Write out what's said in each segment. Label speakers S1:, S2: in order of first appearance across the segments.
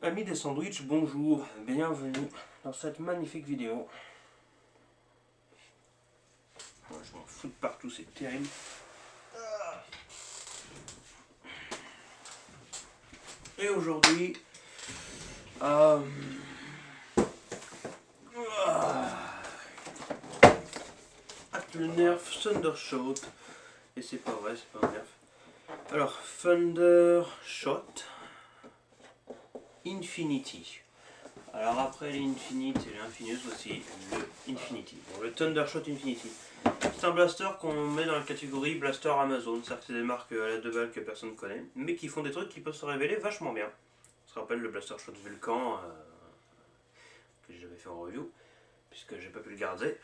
S1: Amis des sandwichs, bonjour, bienvenue dans cette magnifique vidéo. Je m'en fous de partout, c'est terrible. Et aujourd'hui, le Nerf Thundershot. Et c'est pas vrai, c'est pas un Nerf. Alors, Thundershot Infinity. Alors après l'Infinite et l'Infinus aussi, le Infinity. Bon, le Thundershot Infinity. C'est un blaster qu'on met dans la catégorie blaster Amazon. C'est-à-dire que c'est des marques à la 2 balles que personne ne connaît, mais qui font des trucs qui peuvent se révéler vachement bien. On se rappelle le blaster shot Vulcan que j'avais fait en review, puisque j'ai pas pu le garder.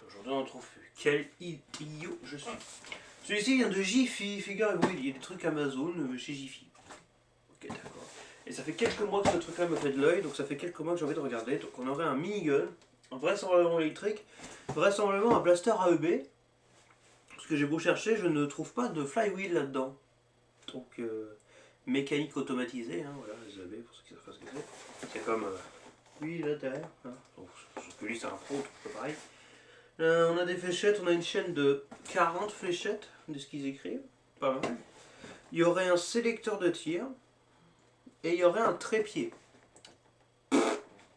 S1: Aujourd'hui on en trouve plus. Quel idiot je suis. Celui-ci vient de Jiffy, figurez-vous, il y a des trucs Amazon chez Jiffy. Ok, d'accord. Et ça fait quelques mois que ce truc-là me fait de l'œil, donc ça fait quelques mois que j'ai envie de regarder. Donc on aurait un minigun, vraisemblablement électrique, vraisemblablement un blaster AEB. Parce que j'ai beau chercher, je ne trouve pas de flywheel là-dedans. Donc mécanique automatisée, hein, voilà, les AEB pour ceux qui savent pas ce que c'est. C'est comme lui là derrière. Hein. Donc, sauf que lui c'est un pro, tout pas pareil. On a des fléchettes, on a une chaîne de 40 fléchettes, de ce qu'ils écrivent, pas mal. Il y aurait un sélecteur de tir. Et il y aurait un trépied.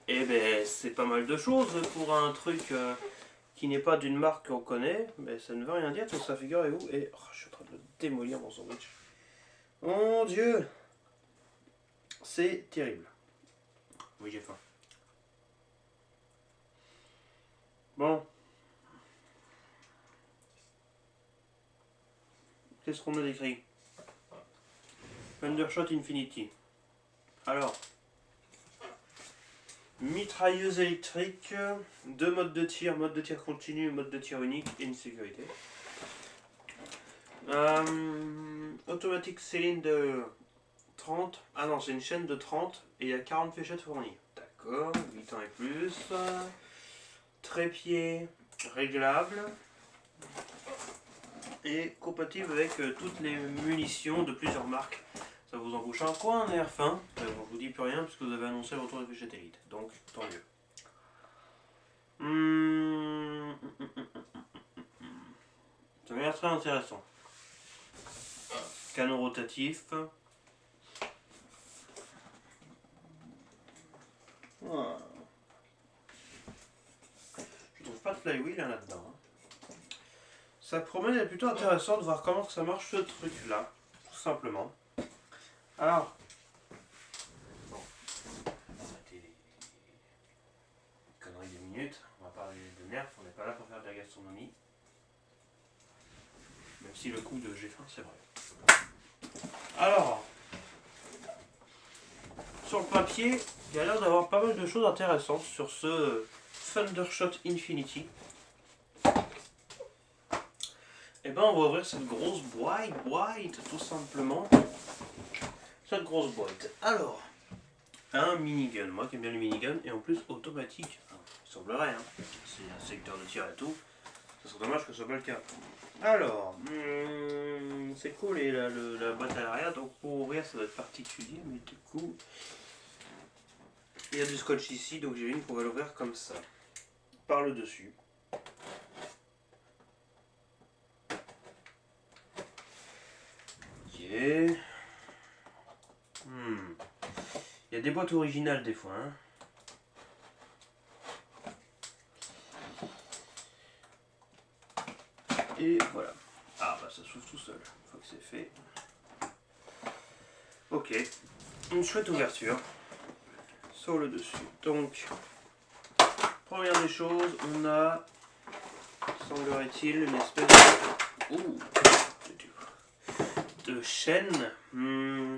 S1: Et ben c'est pas mal de choses pour un truc qui n'est pas d'une marque qu'on connaît, mais ça ne veut rien dire tout ça, figurez-vous. Et oh, je suis en train de démolir mon sandwich. Mon Dieu, c'est terrible. Oui, j'ai faim. Bon. Qu'est-ce qu'on a décrit? Thundershot Infinity. Alors, mitrailleuse électrique, deux modes de tir continu, mode de tir unique et une sécurité. Automatique cylindre 30. Ah non, c'est une chaîne de 30 et il y a 40 fléchettes fournies. D'accord, 8 ans et plus. Trépied réglable. Et compatible avec toutes les munitions de plusieurs marques. Ça vous embouche un coin, un air fin. On ne vous dit plus rien puisque vous avez annoncé le retour des fléchettes élite. Donc, tant mieux. Ça m'a l'air très intéressant. Canon rotatif. Voilà. Je trouve pas de flywheel là-dedans. Ça promet d'être plutôt intéressant de voir comment ça marche ce truc-là, tout simplement. Alors, bon, on va arrêter les conneries des minutes. On va parler de Nerf, on n'est pas là pour faire de la gastronomie. Même si le coup de j'ai faim, c'est vrai. Alors, sur le papier, il y a l'air d'avoir pas mal de choses intéressantes sur ce Thundershot Infinity. Et ben on va ouvrir cette grosse boîte, tout simplement. Cette grosse boîte. Alors, un minigun. Moi qui aime bien les miniguns, et en plus automatique. Enfin, il semblerait, hein. C'est un secteur de tir et tout. Ça serait dommage que ce soit pas le cas. Alors, c'est cool et la boîte à l'arrière, donc pour ouvrir ça doit être particulier, mais du coup, il y a du scotch ici, donc j'ai une qu'on va l'ouvrir comme ça, par le dessus. Ok. Il y a des boîtes originales des fois, hein. Et voilà. Ah bah ça s'ouvre tout seul, une fois que c'est fait. Ok, une chouette ouverture sur le dessus. Donc, première des choses, on a, semblerait-il, une espèce de chaîne.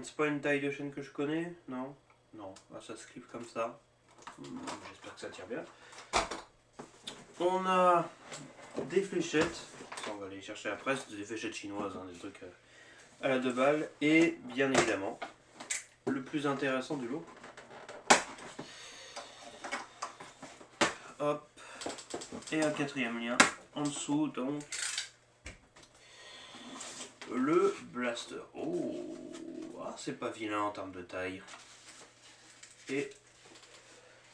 S1: C'est pas une taille de chaîne que je connais, non? Non, ah, ça se clip comme ça. J'espère que ça tire bien. On a des fléchettes. Ça, on va aller les chercher après, c'est des fléchettes chinoises, hein, des trucs à la 2 balles. Et bien évidemment, le plus intéressant du lot. Hop. Et un quatrième lien en dessous, donc le blaster. Oh, ah, c'est pas vilain en termes de taille. et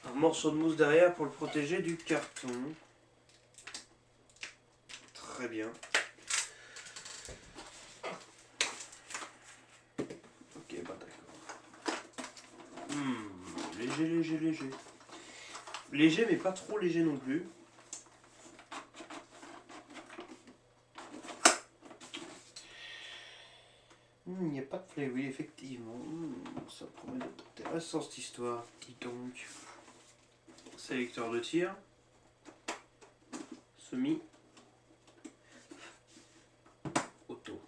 S1: un morceau de mousse derrière pour le protéger du carton. Très bien. Ok, bah d'accord. Léger, léger, léger. Léger, mais pas trop léger non plus. Il n'y a pas de flé, oui, effectivement. Ça promet d'être intéressant cette histoire. Dis donc. Sélecteur de tir. Semi. Auto.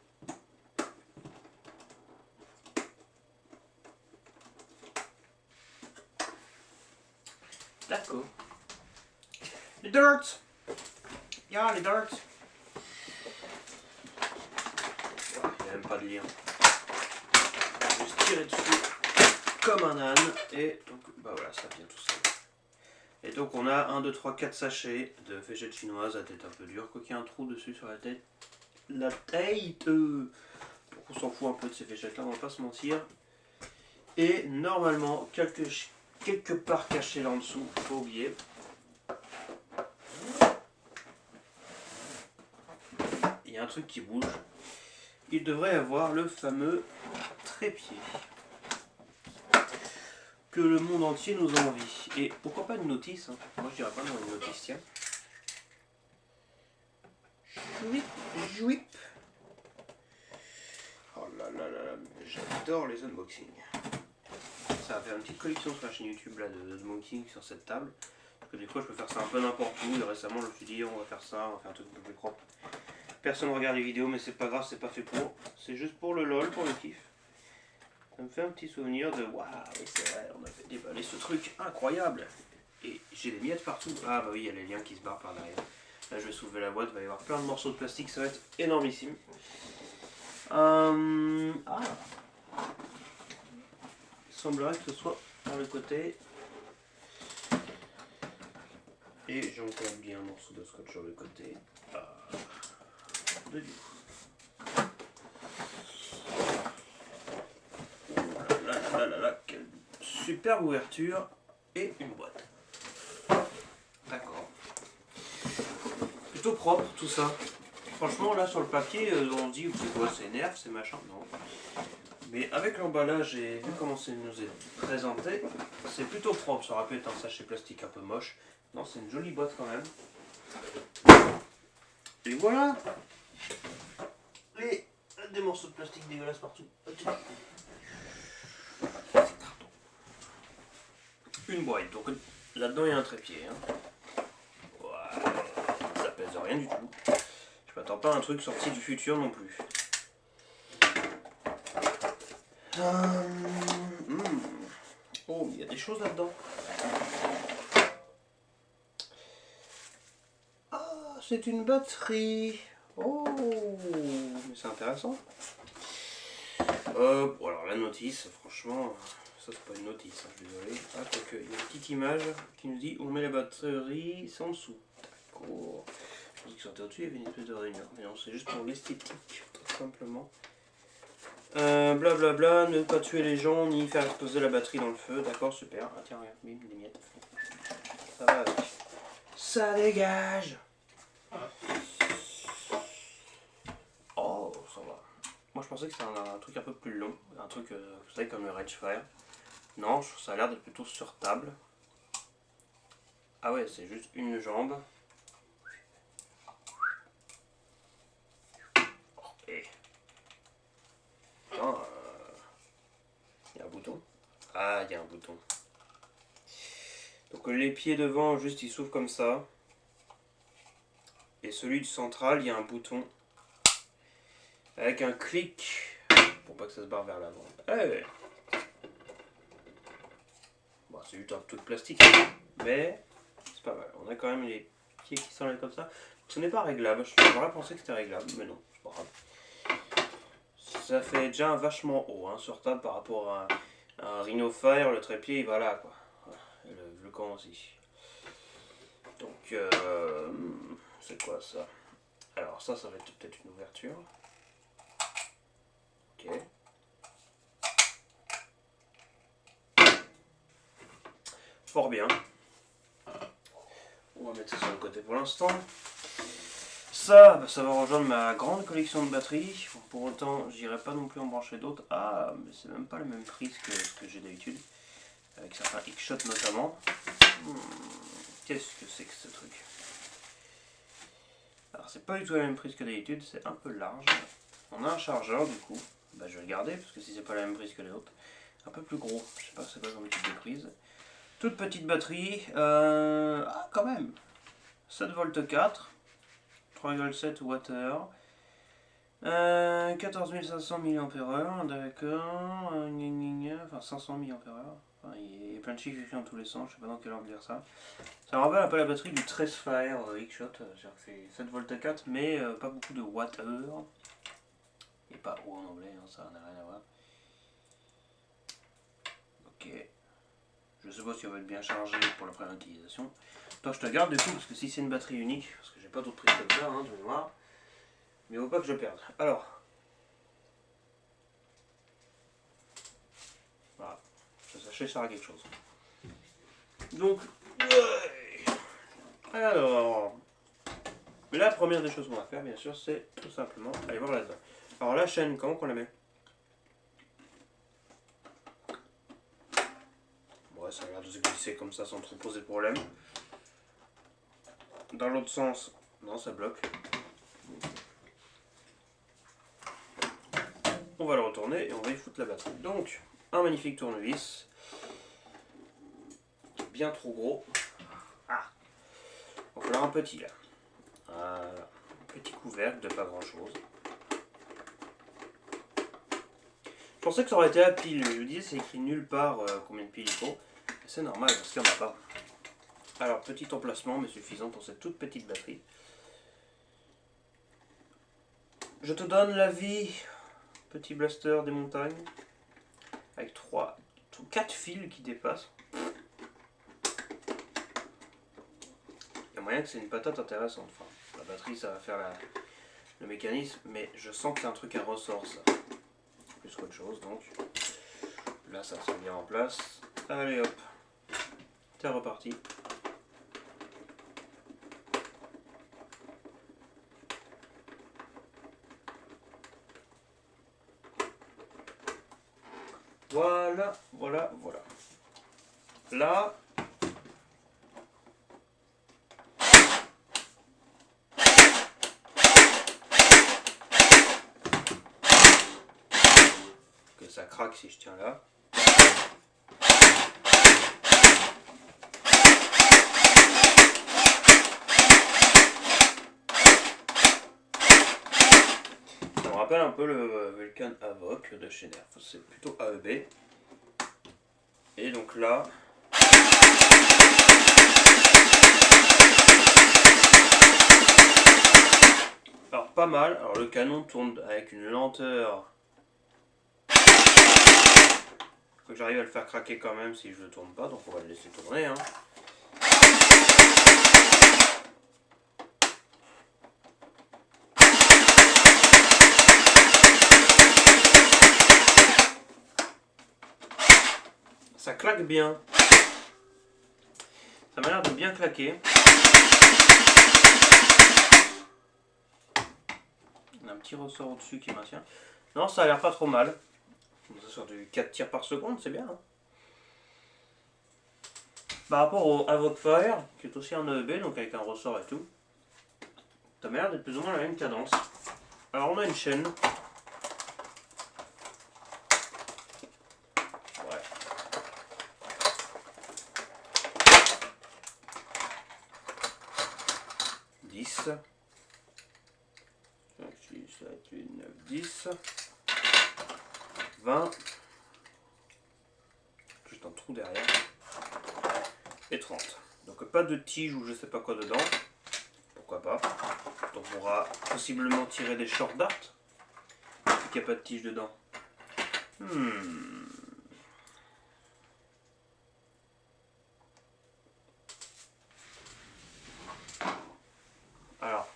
S1: D'accord. Les darts. Yeah, les darts. Ouais, il n'y a même pas de lien. Juste tirer dessus comme un âne. Et donc, bah voilà, ça vient tout seul. Et donc on a 1, 2, 3, 4 sachets de végétales chinoises à tête un peu dure. Quoi qu'il y ait un trou dessus sur la tête. La tête. On s'en fout un peu de ces végétales là, on va pas se mentir. Et normalement, quelque part caché là en dessous, faut oublier. Il y a un truc qui bouge. Il devrait avoir le fameux trépied que le monde entier nous envie. Et pourquoi pas une notice, hein. Moi je dirais pas non, une notice, tiens. Jouip, jouip. Oh là là là là, j'adore les unboxings. Ça va faire une petite collection sur la chaîne YouTube là, de unboxing sur cette table. Parce que des fois je peux faire ça un peu n'importe où. Et récemment je me suis dit on va faire ça, on va faire un truc un peu plus propre. Personne ne regarde les vidéos mais c'est pas grave, c'est pas fait pour. C'est juste pour le lol, pour le kiff. Ça me fait un petit souvenir de waouh, oui c'est vrai, on a fait déballer ce truc incroyable. Et j'ai des miettes partout. Ah bah oui, il y a les liens qui se barrent par derrière. Là je vais soulever la boîte, il va y avoir plein de morceaux de plastique, ça va être énormissime. Ah, il semblerait que ce soit par le côté. Et j'ai encore bien un morceau de scotch sur le côté. De quelle superbe ouverture et une boîte. D'accord. Plutôt propre tout ça. Franchement là sur le papier on se dit c'est quoi, c'est nerf, c'est machin, non. Mais avec l'emballage et vu comment c'est nous est présenté, c'est plutôt propre. Ça aurait pu être un sachet plastique un peu moche. Non, c'est une jolie boîte quand même. Et voilà. Et des morceaux de plastique dégueulasses partout. Une boîte, donc là-dedans il y a un trépied. Hein. Ouais, ça pèse rien du tout. Je m'attends pas à un truc sorti du futur non plus. Oh, il y a des choses là-dedans. Ah, c'est une batterie. Oh, mais c'est intéressant. Bon, alors la notice, franchement, ça c'est pas une notice, hein, je suis désolé. Ah, quoique, il y a une petite image qui nous dit où on met la batterie, c'est en dessous. D'accord. Je dis que c'était au-dessus, il y avait une espèce de rainure. Mais non, c'est juste pour l'esthétique, tout simplement. Blablabla, bla, ne pas tuer les gens ni faire exploser la batterie dans le feu. D'accord, super. Ah tiens, regarde, bim, des miettes. Ça va avec. Ça dégage. Oh, ça va. Moi je pensais que c'était un truc un peu plus long. Un truc, vous savez, comme le Ragefire. Non, ça a l'air d'être plutôt sur table. Ah ouais, c'est juste une jambe. Et... Putain, il y a un bouton. Ah, il y a un bouton. Donc les pieds devant, juste ils s'ouvrent comme ça. Et celui du central, il y a un bouton. Avec un clic. Pour pas que ça se barre vers l'avant. Hey. Bon, c'est juste un truc plastique. Mais c'est pas mal. On a quand même les pieds qui s'enlèvent comme ça. Ce n'est pas réglable. J'aurais pensé que c'était réglable. Mais non, c'est pas grave. Ça fait déjà un vachement haut hein, sur table par rapport à un Rhino Fire, le trépied il va là quoi. Et le camp aussi. Donc c'est quoi ça? Alors ça va être peut-être une ouverture. Ok. fort bien. On va mettre ça sur le côté pour l'instant. Ça, bah, ça va rejoindre ma grande collection de batteries. Pour autant, je n'irai pas non plus en brancher d'autres. Ah, mais c'est même pas le même prix que ce que j'ai d'habitude. Avec certains X-Shot notamment. Qu'est-ce que c'est que ce truc? Alors c'est pas du tout la même prise que d'habitude, c'est un peu large. On a un chargeur du coup. Bah, je vais le garder parce que si c'est pas la même prise que les autres. Un peu plus gros, je sais pas c'est quoi comme type de prise. Toute petite batterie. Ah quand même 7 volts 4. 3,7 Wh. 14 500 mAh, d'accord. Enfin 500 mAh. Enfin, il y a plein de chiffres écrits dans tous les sens, je sais pas dans quel ordre dire ça. Ça me rappelle un peu la batterie du Tresfire X-Shot, c'est 7 volts 4, mais pas beaucoup de wattheure. Et pas haut en anglais, hein, ça n'a rien à voir. Ok. Je suppose qu'il va être bien chargé pour la première utilisation. Toi je te garde du coup, parce que si c'est une batterie unique, parce que j'ai pas d'autres prises comme ça, hein, de mémoire. Mais il ne faut pas que je perde. Alors. Voilà. Ce sachet sert à quelque chose. Donc. Alors. La première des choses qu'on va faire, bien sûr, c'est tout simplement aller voir là-dedans. Alors la chaîne, comment qu'on la met? Ouais, ça a l'air de se glisser comme ça sans trop poser de problème. Dans l'autre sens, non, ça bloque. On va le retourner et on va y foutre la batterie. Donc, un magnifique tournevis. Bien trop gros. Ah, il va falloir un petit là. Voilà. Un petit couvercle de pas grand chose. Je pensais que ça aurait été à pile. Je vous disais, c'est écrit nulle part combien de piles il faut. C'est normal parce qu'il n'y en a pas. Alors, petit emplacement mais suffisant pour cette toute petite batterie. Je te donne l'avis, petit blaster des montagnes, avec 4 fils qui dépassent. Il y a moyen que c'est une patate intéressante. Enfin, la batterie, ça va faire le mécanisme, mais je sens que c'est un truc à ressort, ça. Plus qu'autre chose, donc. Là, ça se met bien en place. Allez, hop. C'est reparti. Voilà, voilà, voilà. Là, que ça craque si je tiens là. Ça me rappelle un peu le Vulcan Avoc de chez Nerf. C'est plutôt AEB. Et donc là, alors pas mal. Alors le canon tourne avec une lenteur que j'arrive à le faire craquer quand même si je le tourne pas. Donc on va le laisser tourner. Hein. Ça claque bien. Ça m'a l'air de bien claquer. On a un petit ressort au-dessus qui maintient. Non, ça a l'air pas trop mal. Sur du 4 tirs par seconde, c'est bien. Hein. Par rapport au Avoc Fire, qui est aussi un EEB, donc avec un ressort et tout, ça m'a l'air d'être plus ou moins la même cadence. Alors on a une chaîne. Ouais. 10. 5, 6, 7, 8, 9, 10. 20. Juste un trou derrière. Et 30. Donc pas de tige ou je sais pas quoi dedans. Pourquoi pas. Donc on pourra possiblement tirer des short darts. Vu qu'il n'y a pas de tige dedans. Alors.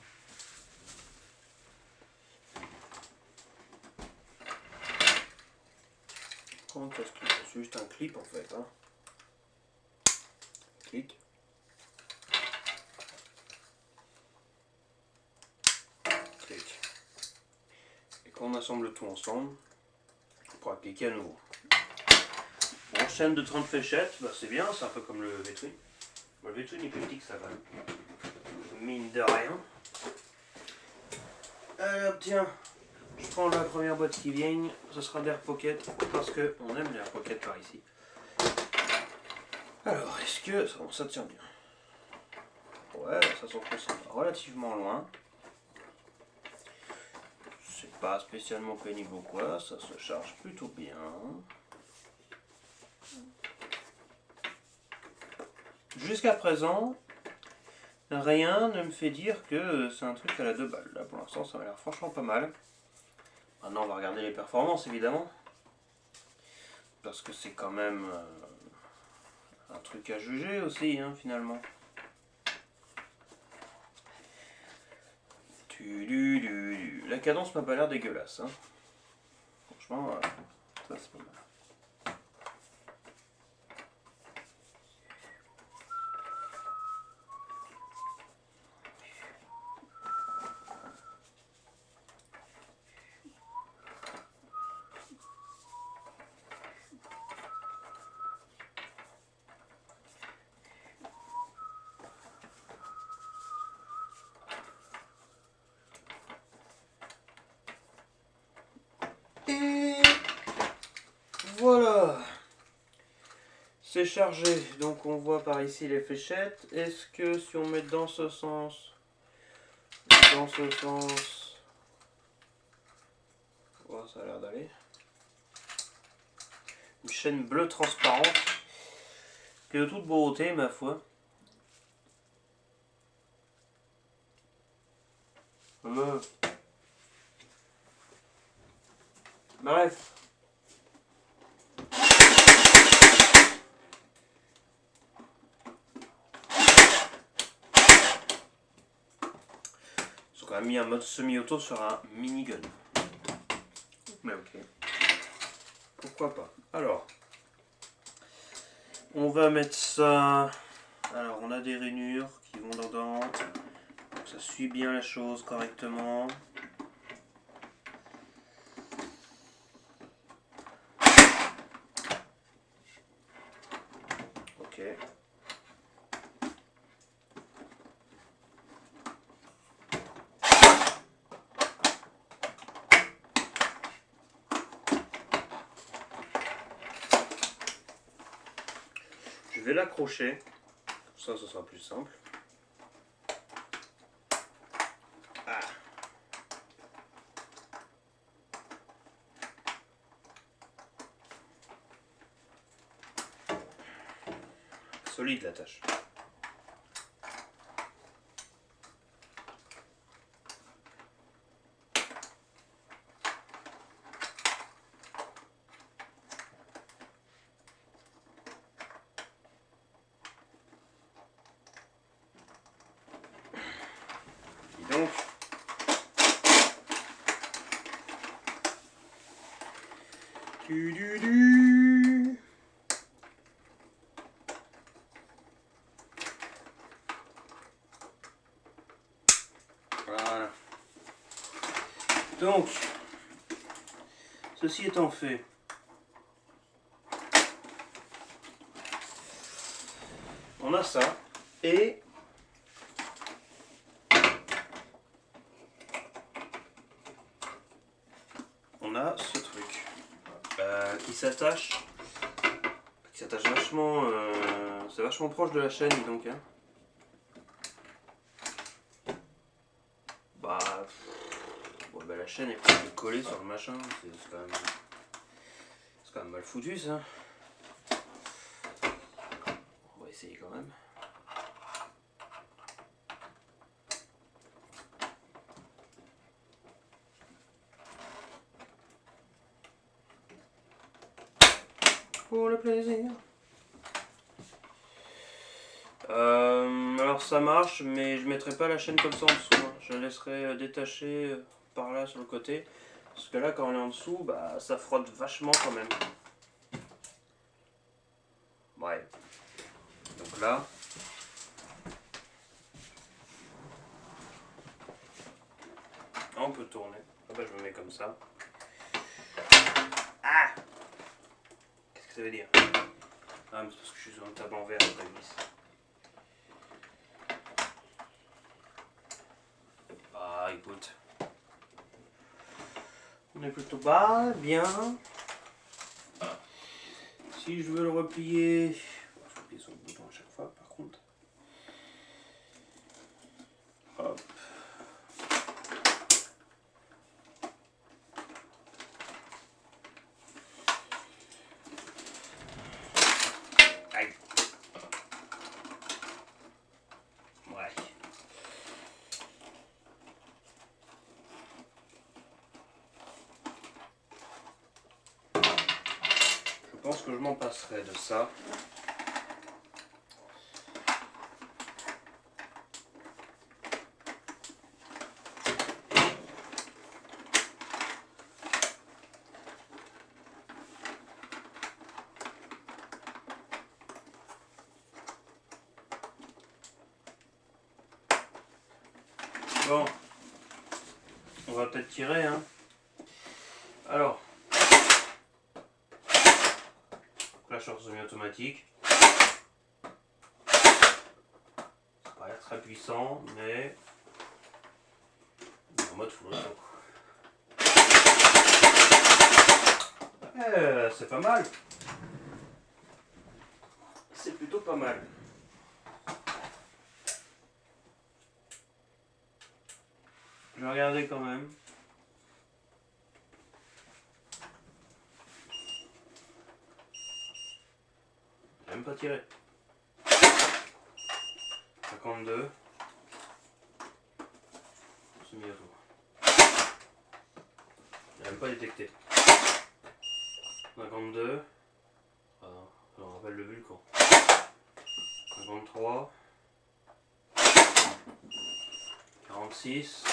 S1: Comment est-ce que c'est juste un clip en fait. Hein. Clic. Clic. Et quand on assemble tout ensemble, on pourra cliquer à nouveau. Bon, chaîne de 30 fléchettes, bah c'est bien, c'est un peu comme le V-Twin. Bon, le V-Twin est plus petit que ça quand même. Mine de rien. Alors tiens, je prends la première boîte qui vient, ce sera d'Air Pocket, parce qu'on aime l'Air Pocket par ici. Alors, est-ce que ça tient bien? Ouais, ça s'enfonce relativement loin. C'est pas spécialement pénible ou quoi, ça se charge plutôt bien. Jusqu'à présent, rien ne me fait dire que c'est un truc à la 2 balles. Là, pour l'instant, ça m'a l'air franchement pas mal. Maintenant, on va regarder les performances, évidemment. Parce que c'est quand même un truc à juger aussi, hein, finalement. La cadence m'a pas l'air dégueulasse. Hein. Franchement, ça c'est pas mal. Et voilà, c'est chargé, donc on voit par ici les fléchettes. Est-ce que si on met dans ce sens, oh, ça a l'air d'aller. Une chaîne bleue transparente, qui est de toute beauté ma foi. Bref. Ils ont quand même mis un mode semi-auto sur un minigun. Mais ok. Pourquoi pas. Alors. On va mettre ça. Alors on a des rainures qui vont dedans. Ça suit bien la chose correctement. Ok. Je vais l'accrocher. Ça, ce sera plus simple. Ah. Solide la tâche. Et donc, voilà. Donc, ceci étant fait, on a ça et on a ce truc qui s'attache vachement, c'est vachement proche de la chaîne donc. Hein. Bah, bon, bah, la chaîne est presque collée sur le machin, c'est quand même mal foutu ça. On va essayer quand même. Pour le plaisir. Alors ça marche, mais je mettrai pas la chaîne comme ça en dessous. Hein. Je la laisserai détacher par là sur le côté. Parce que là, quand on est en dessous, bah ça frotte vachement quand même. Ouais. Donc là, ça. Ah! Qu'est-ce que ça veut dire? Ah, mais c'est parce que je suis sur une table en verre, ça glisse. Ah, écoute. On est plutôt bas, bien. Si je veux le replier, je vais appuyer sur le bouton à chaque fois par contre. Hop. Aïe. Ouais. Je pense que je m'en passerai de ça. Bon, on va peut-être tirer, hein. Alors, flasheur semi-automatique. Ça paraît très puissant, mais en mode full auto. C'est pas mal. C'est plutôt pas mal. Je vais regarder quand même. J'ai même pas tiré. 52. Semi-auto. J'ai même pas détecté. 52. Ah, on rappelle le Vulcan. 53. 46.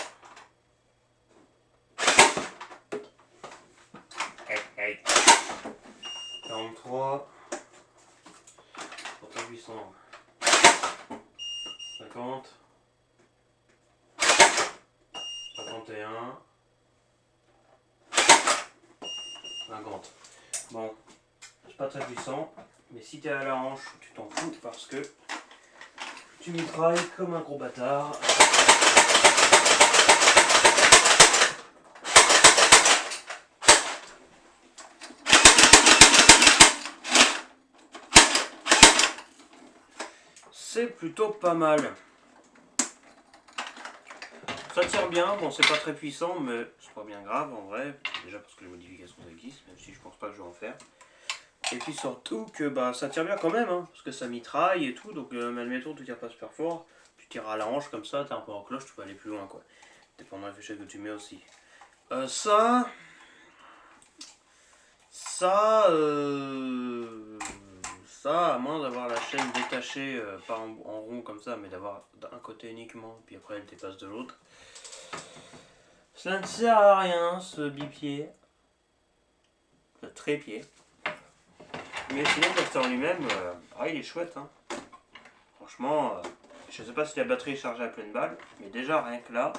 S1: Hey. 43. Pourtant 800. 50. 51. 50. Bon, c'est pas très puissant, mais si t'es à la hanche, tu t'en fous parce que tu mitrailles comme un gros bâtard. C'est plutôt pas mal. Ça tire bien, bon c'est pas très puissant, mais c'est pas bien grave en vrai. Déjà parce que les modifications existent, même si je pense pas que je vais en faire. Et puis surtout que bah ça tire bien quand même, hein, parce que ça mitraille et tout, donc admettons tu tires pas super fort, tu tires à la hanche comme ça, t'es un peu en cloche, tu peux aller plus loin quoi. Dépendant de la fléchette que tu mets aussi. Ça, à moins d'avoir la chaîne détachée, pas en rond comme ça, mais d'avoir d'un côté uniquement, puis après elle dépasse de l'autre. Ça ne sert à rien ce bipied, le trépied. Mais sinon le blaster en lui-même, il est chouette. Hein. Franchement, je sais pas si la batterie est chargée à pleine balle, mais déjà rien que là.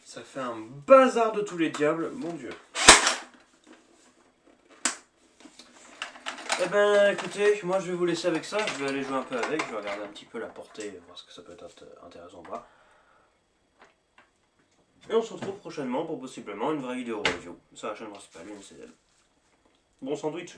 S1: Ça fait un bazar de tous les diables, mon dieu. Eh ben écoutez, moi je vais vous laisser avec ça, je vais aller jouer un peu avec, je vais regarder un petit peu la portée, voir ce que ça peut être intéressant ou pas. Et on se retrouve prochainement pour possiblement une vraie vidéo review sur la chaîne principale, une CDL. Bon sandwich!